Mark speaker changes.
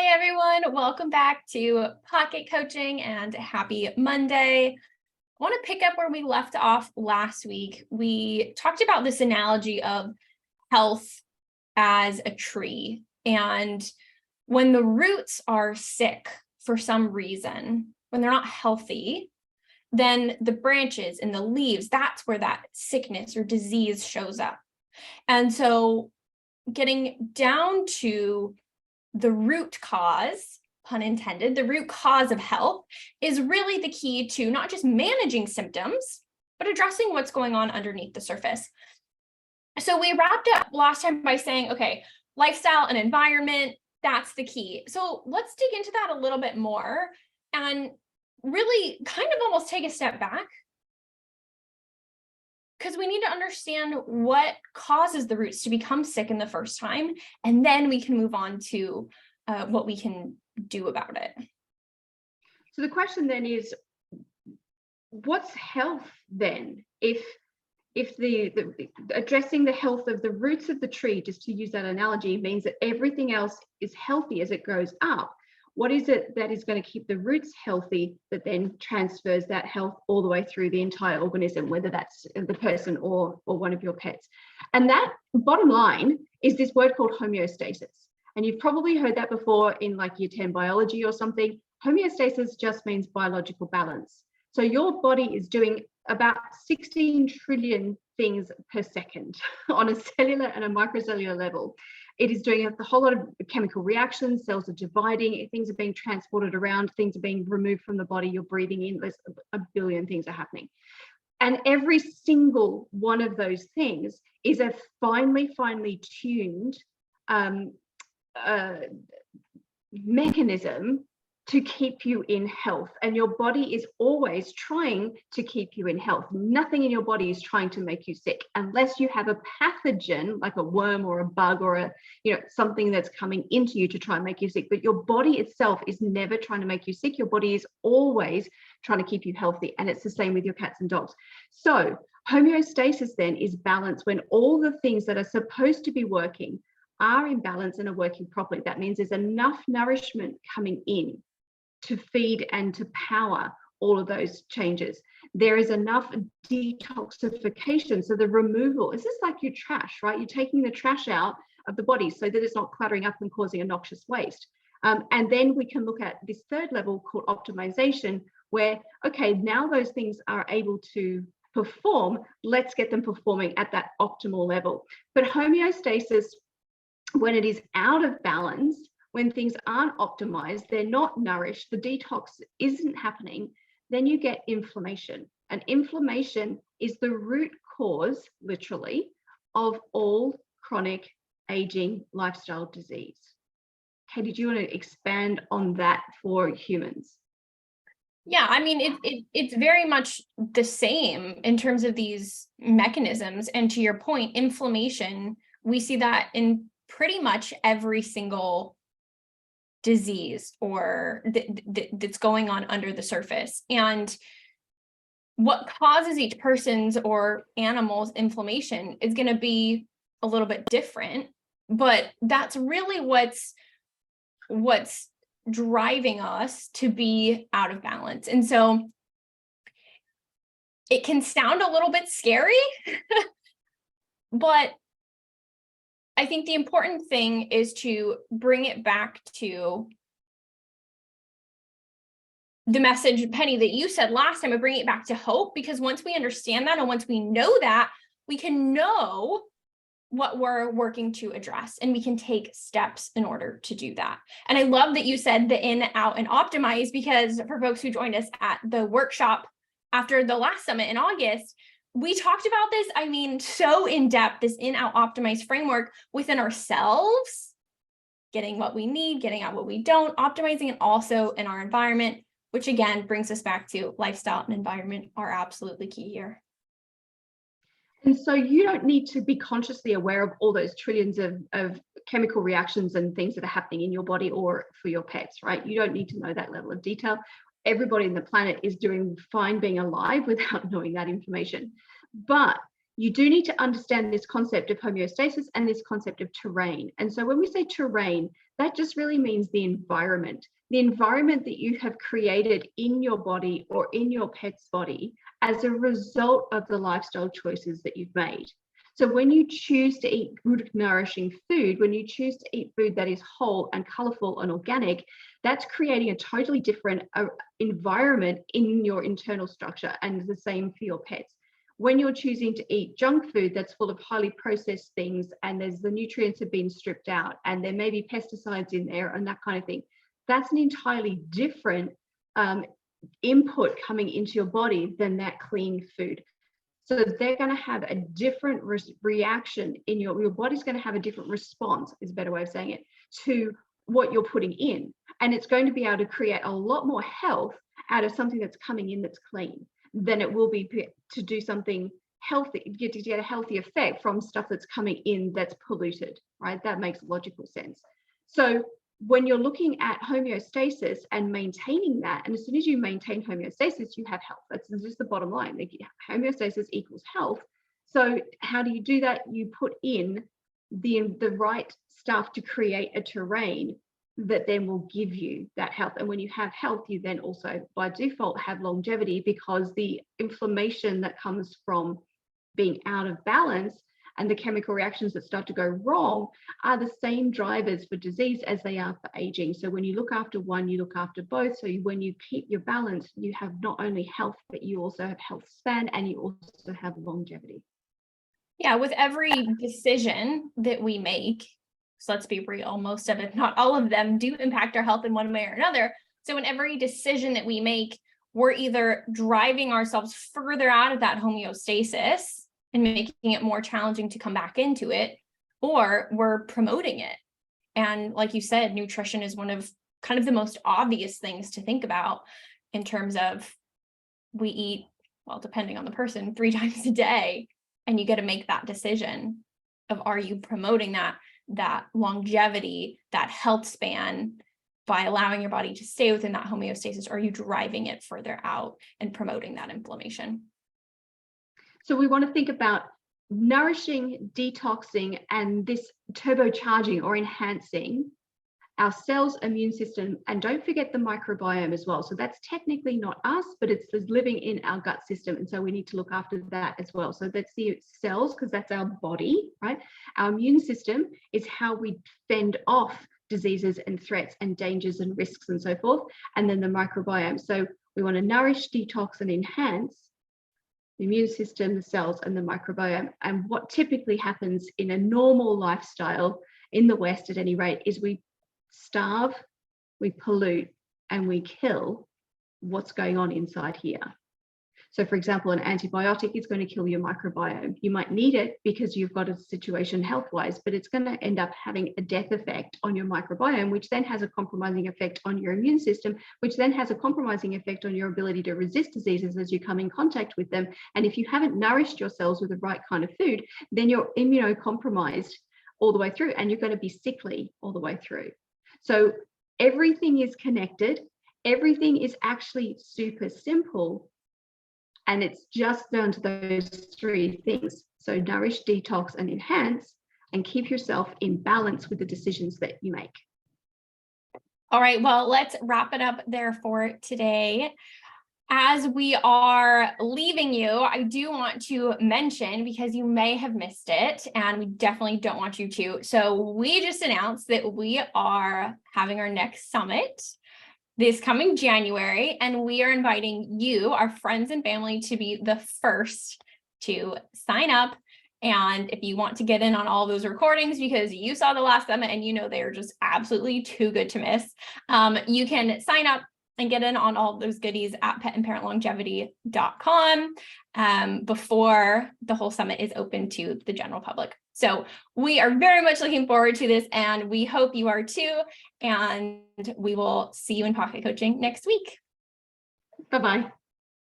Speaker 1: Hi, everyone. Welcome back to Pocket Coaching and happy Monday. I want to pick up where we left off last week. We talked about this analogy of health as a tree. And when the roots are sick for some reason, when they're not healthy, then the branches and the leaves, that's where that sickness or disease shows up. And so getting down to the root cause, pun intended, the root cause of health is really the key to not just managing symptoms, but addressing what's going on underneath the surface. So we wrapped up last time by saying, okay, lifestyle and environment, that's the key. So let's dig into that a little bit more and really kind of almost take a step back, because we need to understand what causes the roots to become sick in the first time, and then we can move on to what we can do about it.
Speaker 2: So the question then is, what's health then? If the addressing the health of the roots of the tree, just to use that analogy, means that everything else is healthy as it grows up, what is it that is going to keep the roots healthy that then transfers that health all the way through the entire organism, whether that's the person or one of your pets? And that bottom line is this word called homeostasis. And you've probably heard that before in like year 10 biology or something. Homeostasis just means biological balance. So your body is doing about 16 trillion things per second on a cellular and a microcellular level. It is doing a whole lot of chemical reactions, cells are dividing, things are being transported around, things are being removed from the body, you're breathing in, there's a billion things are happening. And every single one of those things is a finely tuned mechanism to keep you in health. And your body is always trying to keep you in health. Nothing in your body is trying to make you sick, unless you have a pathogen like a worm or a bug or something that's coming into you to try and make you sick. But your body itself is never trying to make you sick. Your body is always trying to keep you healthy. And it's the same with your cats and dogs. So homeostasis then is balance, when all the things that are supposed to be working are in balance and are working properly. That means there's enough nourishment coming in to feed and to power all of those changes. There is enough detoxification, so the removal, this is like your trash, right? You're taking the trash out of the body so that it's not cluttering up and causing a noxious waste. And then we can look at this third level called optimization, where, okay, now those things are able to perform, let's get them performing at that optimal level. But homeostasis, when it is out of balance, when things aren't optimized, they're not nourished, the detox isn't happening, then you get inflammation. And inflammation is the root cause, literally, of all chronic aging lifestyle disease. Okay, did you want to expand on that for humans?
Speaker 1: Yeah, I mean, it's very much the same in terms of these mechanisms. And to your point, inflammation, we see that in pretty much every single disease or that's going on under the surface. And what causes each person's or animal's inflammation is going to be a little bit different, but that's really what's driving us to be out of balance. And so it can sound a little bit scary, but I think the important thing is to bring it back to the message, Penny, that you said last time, of bringing it back to hope, because once we understand that and once we know that, we can know what we're working to address and we can take steps in order to do that. And I love that you said the in, out, and optimize, because for folks who joined us at the workshop after the last summit in August, we talked about this, I mean, so in depth, this in, out, optimize framework within ourselves, getting what we need, getting out what we don't, optimizing it also in our environment, which again brings us back to lifestyle and environment are absolutely key here.
Speaker 2: And so you don't need to be consciously aware of all those trillions of chemical reactions and things that are happening in your body or for your pets, right? You don't need to know that level of detail. Everybody on the planet is doing fine being alive without knowing that information. But you do need to understand this concept of homeostasis and this concept of terrain. And so when we say terrain, That just really means the environment that you have created in your body or in your pet's body as a result of the lifestyle choices that you've made. So when you choose to eat good, nourishing food, when you choose to eat food that is whole and colorful and organic, that's creating a totally different environment in your internal structure, and the same for your pets. When you're choosing to eat junk food that's full of highly processed things, and the nutrients have been stripped out, and there may be pesticides in there and that kind of thing, that's an entirely different input coming into your body than that clean food. So they're going to have a different reaction in your body's going to have a different response, is a better way of saying it, to what you're putting in. And it's going to be able to create a lot more health out of something that's coming in that's clean than it will be to do something healthy, to get a healthy effect from stuff that's coming in that's polluted, right? That makes logical sense. So when you're looking at homeostasis and maintaining that, and as soon as you maintain homeostasis, you have health. That's just the bottom line. Like, homeostasis equals health. So how do you do that? You put in the right stuff to create a terrain that then will give you that health. And when you have health, you then also by default have longevity, because the inflammation that comes from being out of balance and the chemical reactions that start to go wrong are the same drivers for disease as they are for aging. So when you look after one, you look after both. So when you keep your balance, you have not only health, but you also have health span, and you also have longevity.
Speaker 1: Yeah, with every decision that we make, so let's be real, most of it, not all of them, do impact our health in one way or another. So in every decision that we make, we're either driving ourselves further out of that homeostasis and making it more challenging to come back into it, or we're promoting it. And like you said, nutrition is one of kind of the most obvious things to think about in terms of we eat, well, depending on the person, 3 times a day, and you get to make that decision of, are you promoting that longevity, that health span by allowing your body to stay within that homeostasis, or are you driving it further out and promoting that inflammation?
Speaker 2: So we want to think about nourishing, detoxing, and this turbocharging or enhancing our cells, immune system, and don't forget the microbiome as well. So that's technically not us, but it's living in our gut system. And so we need to look after that as well. So that's the cells, because that's our body, right? Our immune system is how we fend off diseases and threats and dangers and risks and so forth. And then the microbiome. So we want to nourish, detox, and enhance the immune system, the cells, and the microbiome. And what typically happens in a normal lifestyle in the West, at any rate, is we starve, we pollute, and we kill what's going on inside here. So for example, an antibiotic is going to kill your microbiome. You might need it because you've got a situation health-wise, but it's going to end up having a death effect on your microbiome, which then has a compromising effect on your immune system, which then has a compromising effect on your ability to resist diseases as you come in contact with them. And if you haven't nourished your cells with the right kind of food, then you're immunocompromised all the way through, and you're going to be sickly all the way through. So everything is connected. Everything is actually super simple. And it's just down to those 3 things. So nourish, detox, and enhance, and keep yourself in balance with the decisions that you make.
Speaker 1: All right, well, let's wrap it up there for today. As we are leaving you, I do want to mention, because you may have missed it, and we definitely don't want you to. So we just announced that we are having our next summit this coming January, and we are inviting you, our friends and family, to be the first to sign up. And if you want to get in on all those recordings because you saw the last summit and you know they are just absolutely too good to miss, you can sign up and get in on all those goodies at petandparentlongevity.com before the whole summit is open to the general public. So we are very much looking forward to this, and we hope you are too. And we will see you in Pocket Coaching next week.
Speaker 2: Bye-bye.